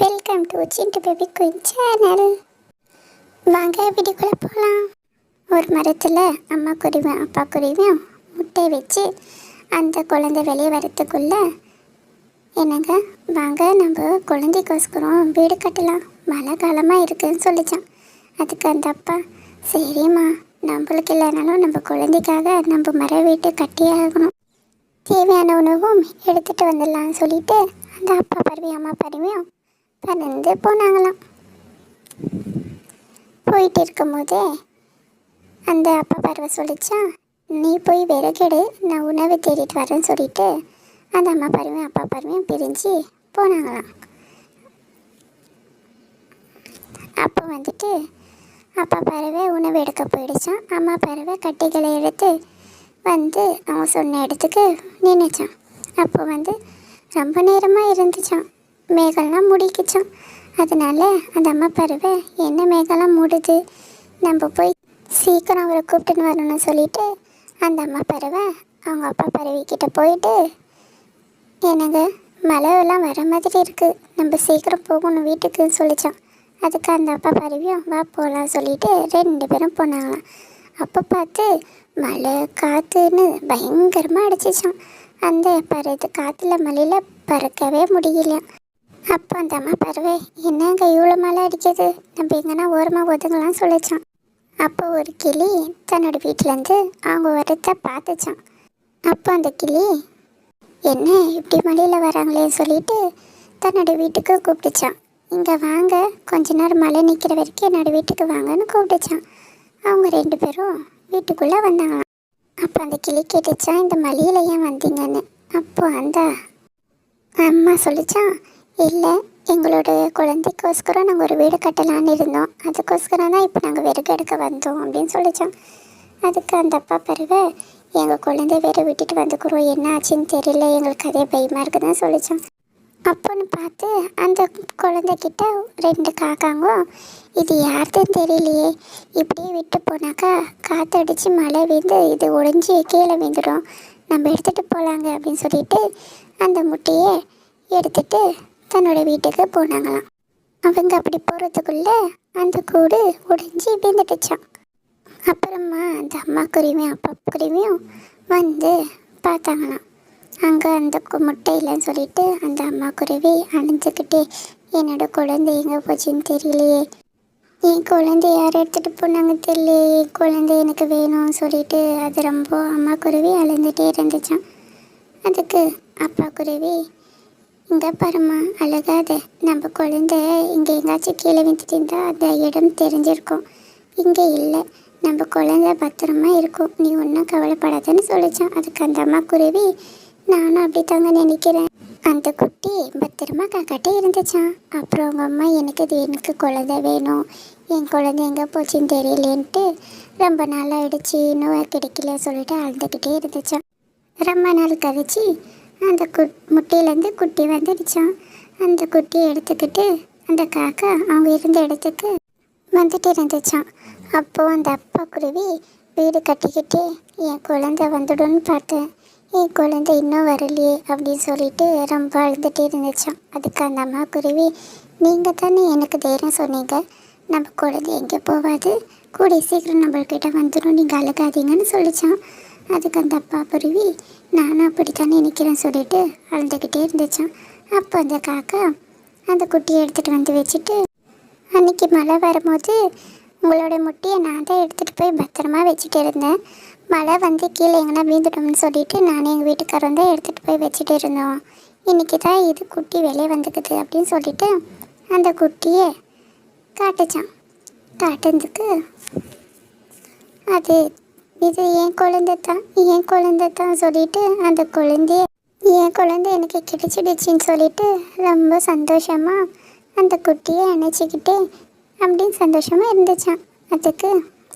Welcome to Sindu baby queen channel. வாங்க வீடியோக்குள்ளே போகலாம். ஒரு மரத்தில் அம்மா குருவியும் அப்பா குருவியும் முட்டை வச்சு அந்த குழந்தை வெளியே வரத்துக்குள்ளே என்னங்க வாங்க நம்ம குழந்தைக்கோஸ்கரம் வீடு கட்டலாம், மழை காலமாக இருக்குதுன்னு சொல்லித்தான். அதுக்கு அந்த அப்பா சரிம்மா, நம்மளுக்கு இல்லைனாலும் நம்ம குழந்தைக்காக நம்ம மர வீட்டு கட்டியே ஆகணும், தேவையான உணவும் எடுத்துகிட்டு வந்துடலான்னு சொல்லிட்டு அந்த அப்பா பறவையும் அம்மா பறவையும் பறந்து போனாங்களாம். போயிட்டு இருக்கும்போதே அந்த அப்பா பறவை சொல்லிச்சான், நீ போய் விறகெடு, நான் உணவு தேடிட்டு வரேன்னு சொல்லிட்டு அந்த அம்மா பறவையும் அப்பா பறவையும் பிரிஞ்சு போனாங்களாம். அப்போ வந்துட்டு அப்பா பறவை உணவு எடுக்க போயிடுச்சான். அம்மா பறவை கட்டைகளை எடுத்து வந்து அவன் சொன்ன இடத்துக்கு நின்றுச்சான். அப்போ வந்து ரொம்ப நேரமாக இருந்துச்சான், மேகம்லாம் மூடிக்குச்சான். அதனால அந்த அம்மா பறவை என்ன மேகம்லாம் மூடுது, நம்ம போய் சீக்கிரம் அவரை கூப்பிட்டுன்னு வரணும்னு சொல்லிட்டு அந்த அம்மா பறவை அவங்க அப்பா பறவைக்கிட்ட போயிட்டு, என்னங்க மழையெல்லாம் வர மாதிரி இருக்குது, நம்ம சீக்கிரம் போகணும் வீட்டுக்குன்னு சொல்லிச்சான். அதுக்கு அந்த அப்பா பறவையும் வா போகலாம் சொல்லிட்டு 2 பேரும் போனாங்களாம். அப்போ பார்த்து மழை காற்றுன்னு பயங்கரமாக அடிச்சிச்சான். அந்த காற்றுல மழையில் பறக்கவே முடியல. அப்போ அந்த அம்மா பறவை என்னங்க இவ்வளோ மழை அடிக்குது, நம்ம எங்கன்னா ஓரமாக ஒதுங்கலாம் சொல்லிச்சான். அப்போ ஒரு கிளி தன்னோட வீட்டிலேருந்து அவங்க வரத்தை பார்த்துச்சான். அப்போ அந்த கிளி என்ன இப்படி மழையில் வராங்களேன்னு சொல்லிட்டு தன்னோட வீட்டுக்கு கூப்பிட்டுச்சான். இங்கே வாங்க, கொஞ்ச நேரம் மழை நிற்கிற வரைக்கும் என்னோட வீட்டுக்கு வாங்கன்னு கூப்பிட்டுச்சான். அவங்க 2 பேரும் வீட்டுக்குள்ளே வந்தாங்களாம். அப்போ அந்த கிளி கேட்டுச்சான், இந்த மழையில் ஏன் வந்தீங்கன்னு. அப்போ அந்த அம்மா சொல்லிச்சான், இல்லை எங்களோட குழந்தைக்கோஸ்கரம் நாங்கள் ஒரு வீடு கட்டலான்னு இருந்தோம், அதுக்கோஸ்கரம் தான் இப்போ நாங்கள் விறகு எடுக்க வந்தோம் அப்படின்னு சொல்லித்தான். அதுக்கு அந்த அப்பா பறவை எங்கள் குழந்தை வேறு விட்டுட்டு வந்துக்கிறோம், என்ன ஆச்சுன்னு தெரியல, எங்களுக்கு அதே பயமாக இருக்குதுன்னு சொல்லித்தான். அப்போன்னு பார்த்து அந்த குழந்தைக்கிட்ட 2 காக்காங்க, இது யார்துன்னு தெரியலையே, இப்படியே விட்டு போனாக்கா காற்றடிச்சு மழை வீழ்ந்து இது உடைஞ்சி கீழே வீந்துடும், நம்ம எடுத்துகிட்டு போகலாங்க அப்படின்னு சொல்லிட்டு அந்த முட்டையை எடுத்துகிட்டு தன்னோட வீட்டுக்கு போனாங்களாம். அவங்க அப்படி போகிறதுக்குள்ளே அந்த கூடு உடைஞ்சி வீந்துட்டுச்சான். அப்புறமா அந்த அம்மா குருவியும் அப்பா குருவியும் வந்து பார்த்தாங்களாம். அங்கே அந்த முட்டை இல்லைன்னு சொல்லிட்டு அந்த அம்மா குருவி அணிஞ்சுக்கிட்டே, என்னோட குழந்தை எங்கே போச்சுன்னு தெரியலையே, என் குழந்தை யார் எடுத்துகிட்டு போனாங்க தெரியலையே, என் குழந்தை எனக்கு வேணும்னு சொல்லிட்டு அது ரொம்ப அம்மா குருவி அழுந்துகிட்டே இருந்துச்சான். அதுக்கு அப்பா குருவி, இங்கே பாருமா அழகாத, நம்ம குழந்தை இங்கே எங்கேயாச்சும் கீழே விந்துட்டு இருந்தால் அந்த இடம் தெரிஞ்சிருக்கும், இங்கே இல்லை, நம்ம குழந்தை பத்திரமா இருக்கும், நீ ஒன்றும் கவலைப்படாதன்னு சொல்லிச்சான். அதுக்கு அந்த அம்மா குருவி, நானும் அப்படி தாங்க நினைக்கிறேன், அந்த குட்டி பத்திரமா காக்காட்டே இருந்துச்சான். அப்புறம் அவங்க அம்மா எனக்கு குழந்தை வேணும், என் குழந்தை எங்கே போச்சுன்னு தெரியலேன்ட்டு ரொம்ப நாள் ஆகிடுச்சு, இன்னும் கிடைக்கல சொல்லிட்டு அழுதுகிட்டே இருந்துச்சான். ரொம்ப நாள் கழிச்சு அந்த முட்டையிலேருந்து குட்டி வந்துடுச்சான். அந்த குட்டியை எடுத்துக்கிட்டு அந்த காக்கா அவங்க இருந்த இடத்துக்கு வந்துட்டு இருந்துச்சான். அப்போது அந்த அப்பா குருவி வீடு கட்டிக்கிட்டு என் குழந்தை வந்துடும்னு பார்த்தேன், என் குழந்தை இன்னும் வரலையே அப்படின்னு சொல்லிட்டு ரொம்ப அழுதுகிட்டே இருந்துச்சான். அதுக்கு அந்த அம்மா குருவி, நீங்கள் தானே எனக்கு தைரியம் சொன்னீங்க, நம்ம குழந்தை எங்கே போகாது, கூடிய சீக்கிரம் நம்மள்கிட்ட வந்துடும், நீங்கள் அழுகாதீங்கன்னு சொல்லிச்சான். அதுக்கு அந்த அப்பா குருவி, நானும் அப்படி தானே நினைக்கிறேன்னு சொல்லிட்டு அழுதுகிட்டே இருந்துச்சான். அப்போ அந்த காக்கா அந்த குட்டியை எடுத்துகிட்டு வந்து வச்சுட்டு, அன்றைக்கி மழை வரும்போது உங்களோட முட்டையை நான் தான் எடுத்துகிட்டு போய் பத்திரமா வச்சுட்டு இருந்தேன், மழை வந்து கீழே எங்கன்னா வீந்துட்டோம்னு சொல்லிட்டு நானே எங்கள் வீட்டுக்காரன் தான் எடுத்துகிட்டு போய் வச்சுட்டு இருந்தோம், இன்றைக்கி தான் இது குட்டி வெளியே வந்துக்குது அப்படின்னு சொல்லிட்டு அந்த குட்டியை காட்டுச்சான். காட்டுறதுக்கு அது இது என் குழந்தை தான் சொல்லிட்டு அந்த குழந்தைய என் குழந்தை எனக்கு கிடைச்சிடுச்சின்னு சொல்லிட்டு ரொம்ப சந்தோஷமாக அந்த குட்டியை அணைச்சிக்கிட்டே அப்படின்னு சந்தோஷமாக இருந்துச்சான். அதுக்கு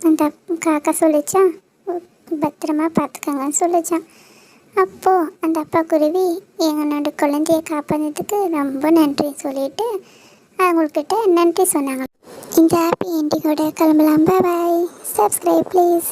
அந்த காக்கா சொல்லிச்சான், பத்திரமா பார்த்துக்கங்கன்னு சொல்லிச்சான். அப்போது அந்த அப்பா குருவி எங்களோட குழந்தைய காப்பாற்றதுக்கு ரொம்ப நன்றி சொல்லிட்டு அவங்கக்கிட்ட நன்றி சொன்னாங்க. இந்த ஹாப்பி எண்டிங்கோட கிளம்பலாம். பாய். Subscribe please.